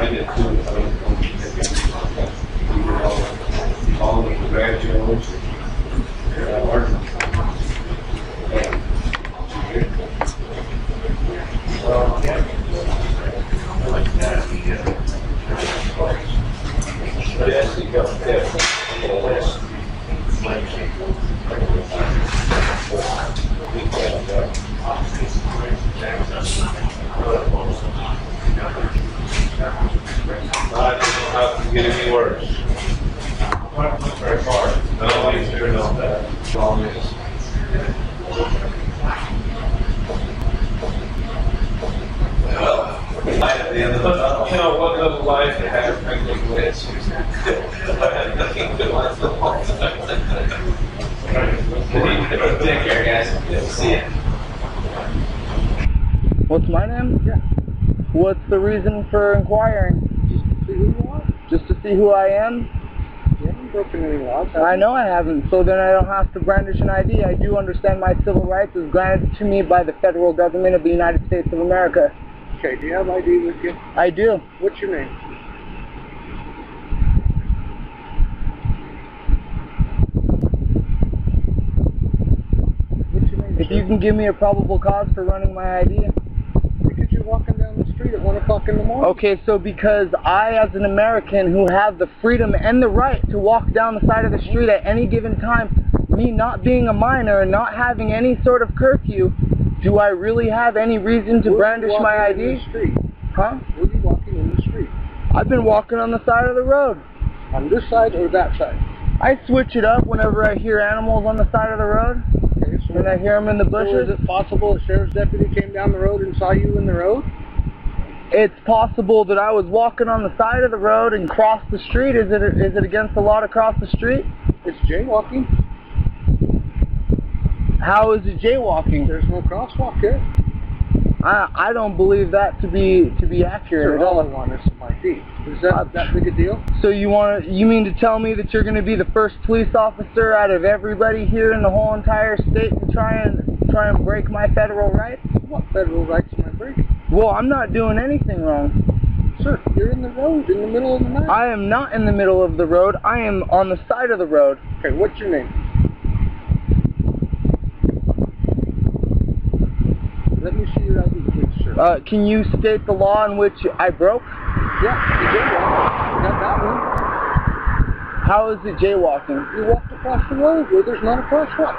I did too. All the congratulations. Get any worse. Very far. No, he's here, no, that's all it is. Well, light at the end of the tunnel. You know, what little life they have drinking with. I had nothing to life for a long time. Take care, guys. Good to see you. What's my name? Yeah. What's the reason for inquiring? See who you are? Just to see who I am? You haven't broken any laws, have you? I know I haven't, so then I don't have to brandish an ID. I do understand my civil rights is granted to me by the federal government of the United States of America. Okay, do you have ID with you? I do. What's your name? What's your name, If sir? you can give me a probable cause for running my ID. Because you're walking down the street at 1 o'clock in the morning. Okay, so because I, as an American who have the freedom and the right to walk down the side of the street at any given time, me not being a minor and not having any sort of curfew, do I really have any reason to brandish my ID? In the street? Huh? Were you walking in the street? I've been walking on the side of the road. On this side or that side? I switch it up whenever I hear animals on the side of the road. Okay, so When I hear them in the so bushes. is it possible a sheriff's deputy came down the road and saw you in the road? It's possible that I was walking on the side of the road and crossed the street. Is it against the law to cross the street? It's jaywalking. How is it jaywalking? There's no crosswalk here. I don't believe that to be accurate at All I all. want is some ID. Is that big a deal? So you mean to tell me that you're going to be the first police officer out of everybody here in the whole entire state to try and break my federal rights? What federal rights am I breaking? Well, I'm not doing anything wrong. Sir, you're in the road in the middle of the night. I am not in the middle of the road. I am on the side of the road. Okay, what's your name? Let me see your ID, please, sir. Can you state the law in which I broke? Yeah, you jaywalked. Got that one. How is it jaywalking? You walked across the road where there's not a crosswalk.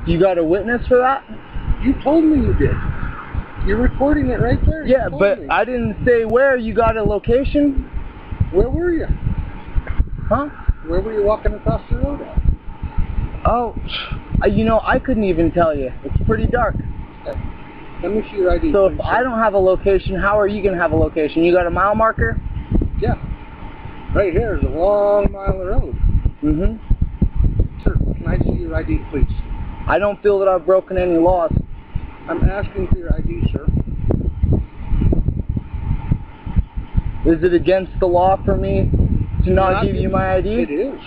You got a witness for that? You told me you did. You're recording it right there. Yeah, but I didn't say where. You got a location? Where were you? Huh? Where were you walking across the road at? Oh, you know, I couldn't even tell you. It's pretty dark. Okay. Let me see your ID. So please, if I don't have a location, how are you going to have a location? You got a mile marker? Yeah. Right here is a long mile of road. Mm-hmm. Sir, can I see your ID, please? I don't feel that I've broken any laws. I'm asking for your ID, sir. Is it against the law for me to not give you my ID? It is.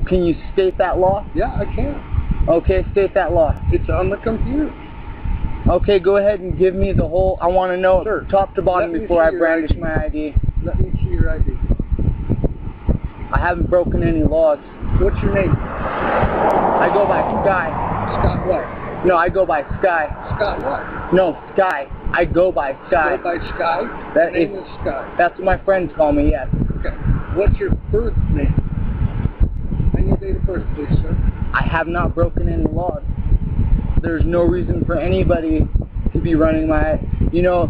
Can you state that law? Yeah, I can. Okay, state that law. It's on the computer. Okay, go ahead and give me the whole, I want to know Sir, top to bottom before I brandish my ID. Let me see your ID. I haven't broken any laws. What's your name? I go by Sky. Scott what? No, I go by Sky. Scott what? No, Sky. I go by Sky. Go by Sky? That Your name is is Sky. That's what my friends call me, yes. Okay. What's your birth name? And your date of birth, please, sir. I have not broken any laws. There's no reason for anybody to be running my... do you know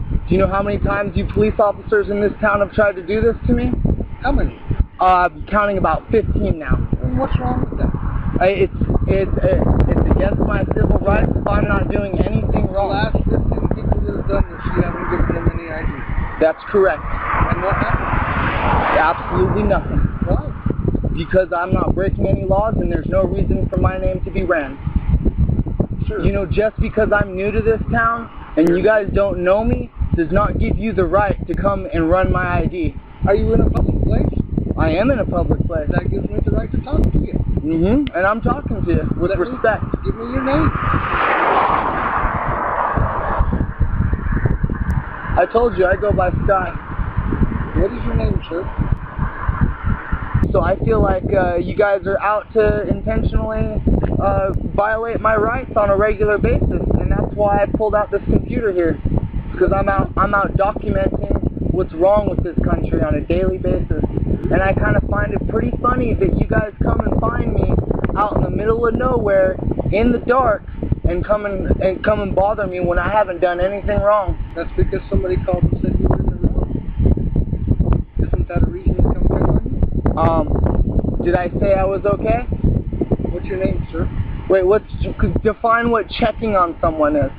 how many times you police officers in this town have tried to do this to me? How many? I'm counting about 15 now. And what's wrong with that? It's against my civil rights if I'm not doing anything The wrong. last 15 people that have done this, you haven't given them any ID. That's correct. And what happened? Absolutely nothing. Why? Because I'm not breaking any laws and there's no reason for my name to be ran. Sure. You know, just because I'm new to this town and you guys don't know me does not give you the right to come and run my ID. Are you in a public place? I am in a public place. That gives me the right to talk to you. Mm-hmm. And I'm talking to you with respect. Give me your name. I told you I go by Sky. What is your name, sir? So I feel like you guys are out to intentionally violate my rights on a regular basis, and that's why I pulled out this computer here, because I'm out documenting what's wrong with this country on a daily basis. And I kind of find it pretty funny that you guys come and find me out in the middle of nowhere in the dark and come and bother me when I haven't done anything wrong. That's because somebody called and said you were in the road. Isn't that a reason to come check on you? Did I say I was okay? What's your name, sir? Wait, define what checking on someone is.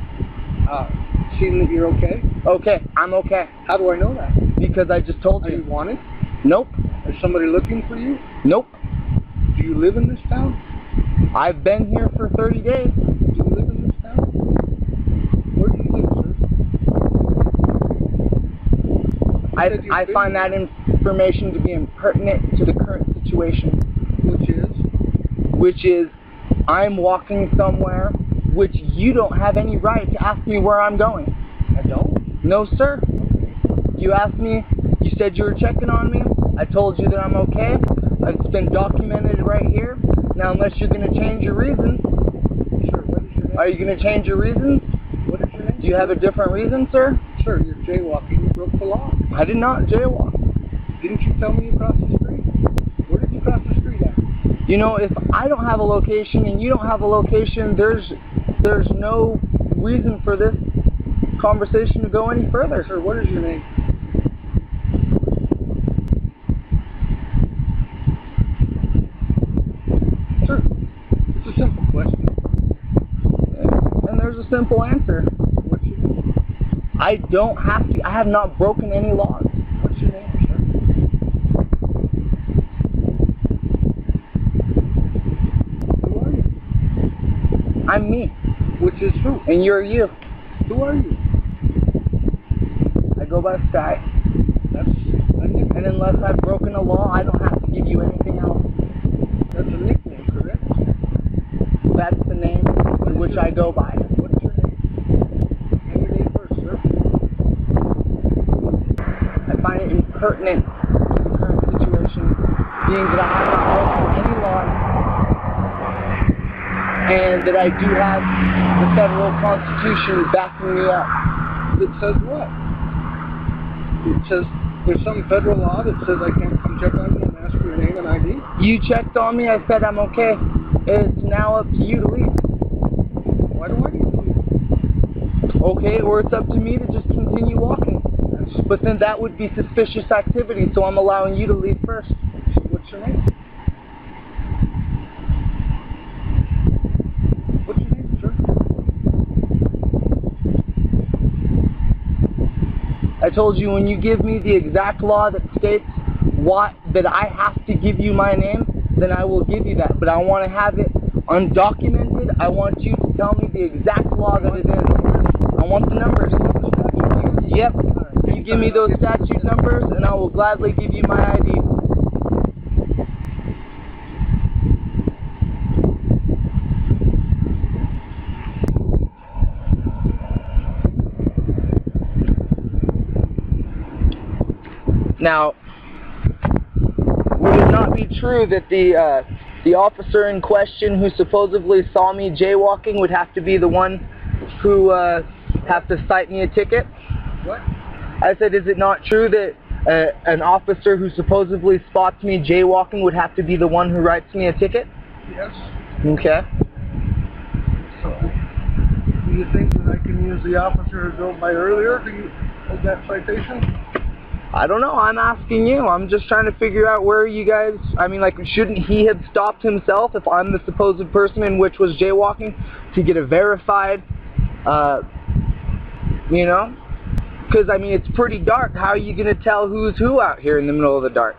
Seeing that you're okay? Okay, I'm okay. How do I know that? Because I just told you. Are you wanted? Nope. Is somebody looking for you? Nope. Do you live in this town? I've been here for 30 days. Do you live in this town? Where do you live, sir? I find that information to be impertinent to the current situation. Which is, I'm walking somewhere which you don't have any right to ask me where I'm going. I don't? No, sir. You asked me, you said you were checking on me. I told you that I'm okay. It's been documented right here. Now, unless you're going to change your reason. Sure, what is your name? Are you going to change your reason? What is your name? Do you have a different reason, sir? Sir, you're jaywalking. You broke the law. I did not jaywalk. Didn't you tell me you crossed the street? Where did you cross the street at? You know, if I don't have a location and you don't have a location, there's no reason for this conversation to go any further. Sir, what is your name? Sir, it's a simple question. And there's a simple answer. What's your name? I don't have to. I have not broken any laws. What's your name, sir? Who are you? I'm me. Which is who? And you're you. Who are you? I go by Sky. That's a nickname. And unless I've broken a law, I don't have to give you anything else. That's a nickname, correct? That's the name in which I go by. What's your name? And your name first, sir. I find it impertinent to the current situation, being that I have not broken any laws, and that I do have the federal constitution backing me up. It says what? It says there's some federal law that says I can't come check on you and ask for your name and ID? You checked on me, I said I'm okay. It's now up to you to leave. Why do I need to leave? Okay, or it's up to me to just continue walking. But then that would be suspicious activity, so I'm allowing you to leave first. So what's your name? What's your name, sir? I told you when you give me the exact law that states that I have to give you my name, then I will give you that. But I want to have it undocumented. I want you to tell me the exact law that it is. I want the numbers. Yep. You give me those statute numbers and I will gladly give you my ID. Now, would it not be true that the officer in question who supposedly saw me jaywalking would have to be the one who have to cite me a ticket? What? I said, is it not true that an officer who supposedly spots me jaywalking would have to be the one who writes me a ticket? Yes. Okay. So, do you think that I can use the officer who drove by earlier to hold that citation? I don't know. I'm asking you. I'm just trying to figure out where you guys... I mean, like, shouldn't he have stopped himself if I'm the supposed person in which was jaywalking to get a verified, you know? Because, I mean, it's pretty dark. How are you going to tell who's who out here in the middle of the dark?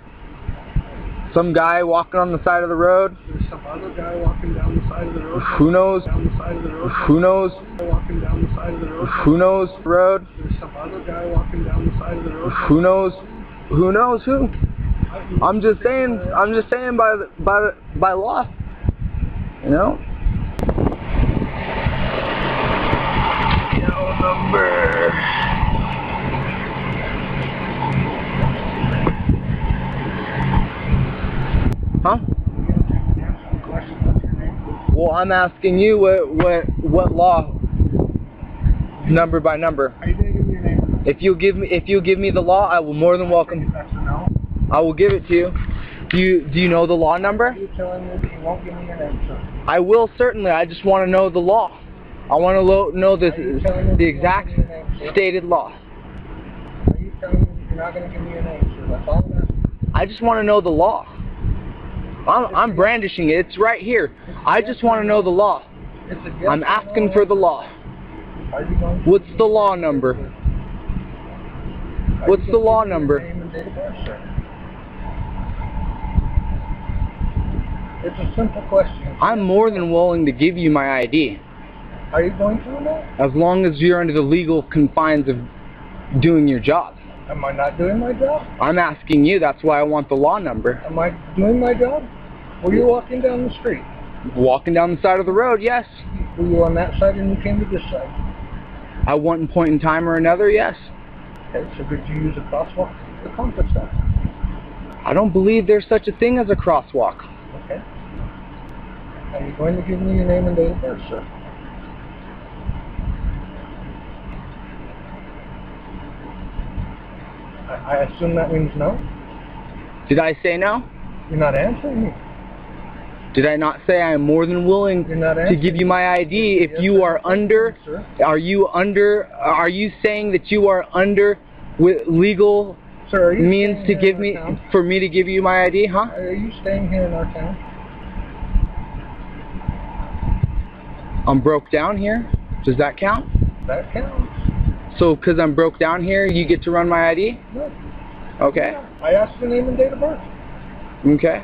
Some guy walking on the side of the road? There's some other guy walking down the side of the road. Who knows? Down the side of the road. Who knows? Walking down the side of the road. Who knows? Road? There's some other guy walking down the side of the road. Who knows? Who knows who? I'm just saying by law. You know? Yellow number. I'm asking you what law, number by number. Are you going to give me your name? If you give me the law, I will more than welcome. That's a no. I will give it to you. Do you know the law number? Are you telling me that you won't give me your name, sir? I will certainly. I just want to know the law. I want to know the exact stated law. Are you telling me that you're not going to give me your name, sir? That's all I'm asking. I just want to know the law. I'm brandishing it. It's right here. I just want to know the law. I'm asking for the law. What's the law number? What's the law number? It's a simple question. I'm more than willing to give you my ID. Are you going to or not? As long as you're under the legal confines of doing your job. Am I not doing my job? I'm asking you. That's why I want the law number. Am I doing my job? Were you walking down the street? Walking down the side of the road, yes. Were you on that side and you came to this side? At one point in time or another, yes. Okay, so did you use a crosswalk to accomplish that? I don't believe there's such a thing as a crosswalk. Okay. Are you going to give me your name and date of birth, sir? I assume that means no? Did I say no? You're not answering me. Did I not say I am more than willing to give you my ID if you are under? Are you saying that you are under with legal means to give me, for me to give you my ID, huh? Are you staying here in our town? I'm broke down here. Does that count? That counts. So, because I'm broke down here, you get to run my ID? No. Okay. I asked your name and date of birth. Okay.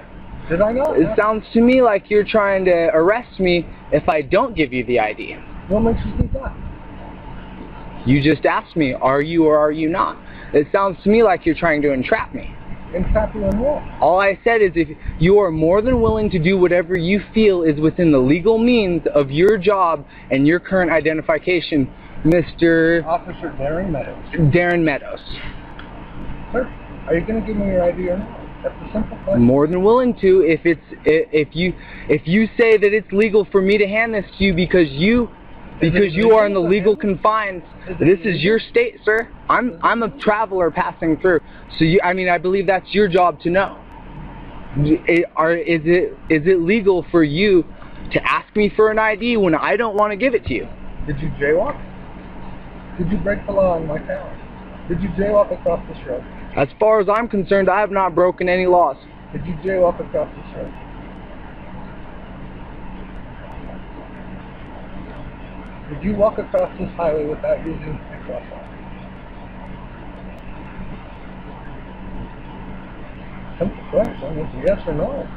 Did I not? It sounds to me like you're trying to arrest me if I don't give you the ID. What makes you think that? You just asked me, are you or are you not? It sounds to me like you're trying to entrap me. Entrap you in what? All I said is if you are more than willing to do whatever you feel is within the legal means of your job and your current identification, Mr. Officer Darren Meadows. Darren Meadows. Sir, are you going to give me your ID or not? That's a simple question. More than willing to. If you say that it's legal for me to hand this to you because you are in the legal confines, this is your state, sir. I'm a traveler passing through. So I believe that's your job to know. Is it legal for you to ask me for an ID when I don't want to give it to you? Did you jaywalk? Did you break the law in my town? Did you jaywalk across this road? As far as I'm concerned, I have not broken any laws. Did you jaywalk across this road? Did you walk across this highway without using a crosswalk? Simple question. It's a yes or no.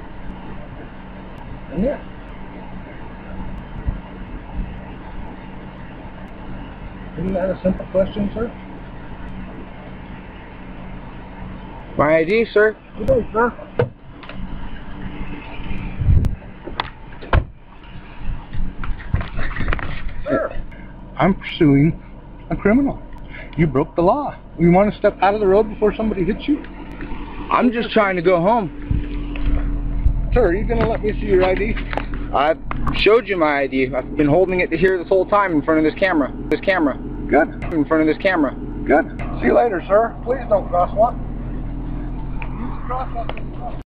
And yes. Isn't that a simple question, sir? My ID, sir. Good day, sir. Sir, I'm pursuing a criminal. You broke the law. You want to step out of the road before somebody hits you? I'm just trying to go home. Sir, are you going to let me see your ID? I showed you my ID. I've been holding it here this whole time in front of this camera. Good. In front of this camera. Good. See you later, sir. Please don't crosswalk. Crosswalk.